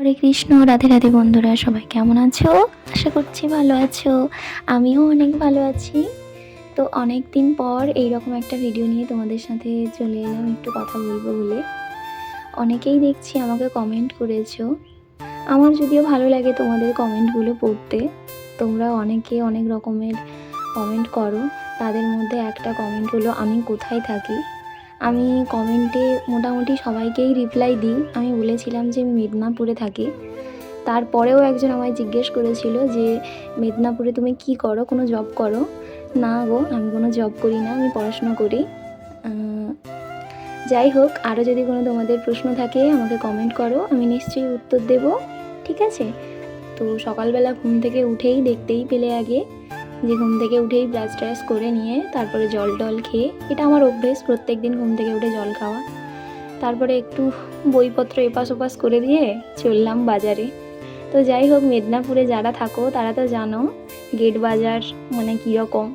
হরে কৃষ্ণ। রাধে রাধে বন্ধুরা, সবাই কেমন আছো? আশা করছি ভালো আছো। আমিও অনেক ভালো আছি। তো অনেক দিন পর এইরকম একটা ভিডিও নিয়ে তোমাদের সাথে চলে এলাম একটু কথা বলবো বলে। অনেকেই দেখছি আমাকে কমেন্ট করেছো। আমার যদিও ভালো লাগে তোমাদের কমেন্টগুলো পড়তে। তোমরা অনেকে অনেক রকমের কমেন্ট করো। তাদের মধ্যে একটা কমেন্ট হলো আমি কোথায় থাকি। আমি কমেন্টে মোটামুটি সবাইকেই রিপ্লাই দিই। আমি বলেছিলাম যে আমি মেদিনীপুরে থাকি। তারপরেও একজন আমায় জিজ্ঞেস করেছিল যে মেদিনীপুরে তুমি কি করো, কোনো জব করো? না গো, আমি কোনো জব করি না, আমি পড়াশুনো করি। যাই হোক, আরও যদি কোনো তোমাদের প্রশ্ন থাকে আমাকে কমেন্ট করো, আমি নিশ্চয়ই উত্তর দেব। ঠিক আছে? তো সকালবেলা ঘুম থেকে উঠেই দেখতেই পেলে আগে যে ঘুম থেকে উঠেই ব্রাশ ট্রাশ করে নিয়ে তারপরে জল টল খেয়ে, এটা আমার অভ্যেস প্রত্যেক দিন ঘুম থেকে উঠে জল খাওয়া। তারপরে একটু বইপত্র এপাশ ওপাশ করে দিয়ে চললাম বাজারে। তো যাই হোক, মেদিনীপুরে যারা থাকো তারা তো জানো গেট বাজার মানে কীরকম।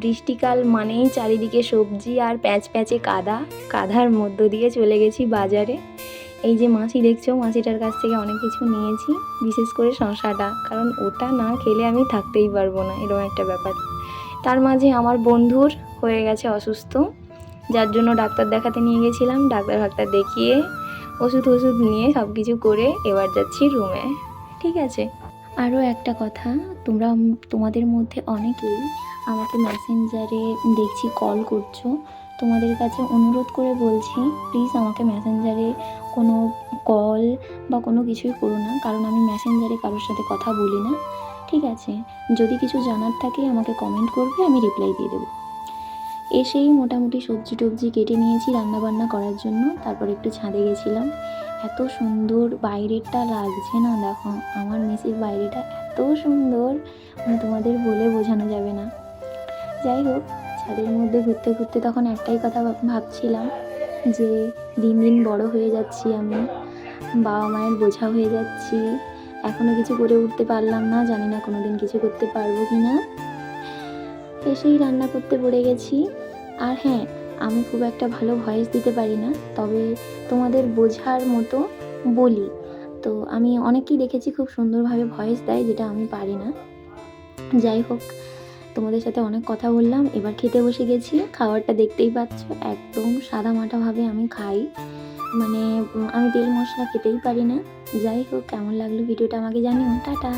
বৃষ্টিকাল মানেই চারিদিকে সবজি আর প্যাচ প্যাচে কাদা, কাদার মধ্য দিয়ে চলে গেছি বাজারে। এই যে মাছি দেখছো, মাছিটার কাছ থেকে অনেক কিছু নিয়েছি, বিশেষ করে শশাটা, কারণ ওটা না খেলে আমি থাকতেই পারবো না, এরকম একটা ব্যাপার। তার মাঝে আমার বন্ধুর হয়ে গেছে অসুস্থ, যার জন্য ডাক্তার দেখাতে নিয়ে গেছিলাম। ডাক্তার দেখিয়ে ওষুধ নিয়ে সব কিছু করে এবার যাচ্ছি রুমে। ঠিক আছে? আরও একটা কথা, তোমাদের মধ্যে অনেকেই আমাকে মেসেঞ্জারে দেখছি কল করছো। তোমাদের কাছে অনুরোধ করে বলছি, প্লিজ আমাকে মেসেঞ্জারে কোনো কল বা কোনো কিছুই করো না, কারণ আমি মেসেঞ্জারে কারোর সাথে কথা বলি না। ঠিক আছে? যদি কিছু জানার থাকে আমাকে কমেন্ট করবে, আমি রিপ্লাই দিয়ে দেবো। এসেই মোটামুটি সবজি টবজি কেটে নিয়েছি রান্নাবান্না করার জন্য। তারপর একটু ছাদে গেছিলাম। এত সুন্দর বাইরেটা লাগছে না, দেখো আমার মেসির বাইরেটা এত সুন্দর, মানে তোমাদের বলে বোঝানো যাবে না। যাই হোক, ছাদের মধ্যে ঘুরতে ঘুরতে তখন একটাই কথা ভাবছিলাম যে দিন দিন বড় হয়ে যাচ্ছি আমি, বাবা মায়ের বোঝা হয়ে যাচ্ছি, এখনও কিছু করে উঠতে পারলাম না, জানি না কোনো দিন কিছু করতে পারবো কি না। এসেই রান্না করতে পড়ে গেছি। আর হ্যাঁ, আমি খুব একটা ভালো ভয়েস দিতে পারি না, তবে তোমাদের বোঝার মতো বলি। তো আমি অনেকেই দেখেছি খুব সুন্দরভাবে ভয়েস দেয়, যেটা আমি পারি না। যাই হোক, তোমাদের সাথে অনেক কথা বললাম, এবার খেতে বসে গেছি। খাবারটা দেখতেই পাচ্ছ, একদম সাদামাটাভাবে আমি খাই, মানে আমি তেল মশলা খেতেই পারি না। যাই হোক, কেমন লাগলো ভিডিওটা আমাকে জানিও। টাটা।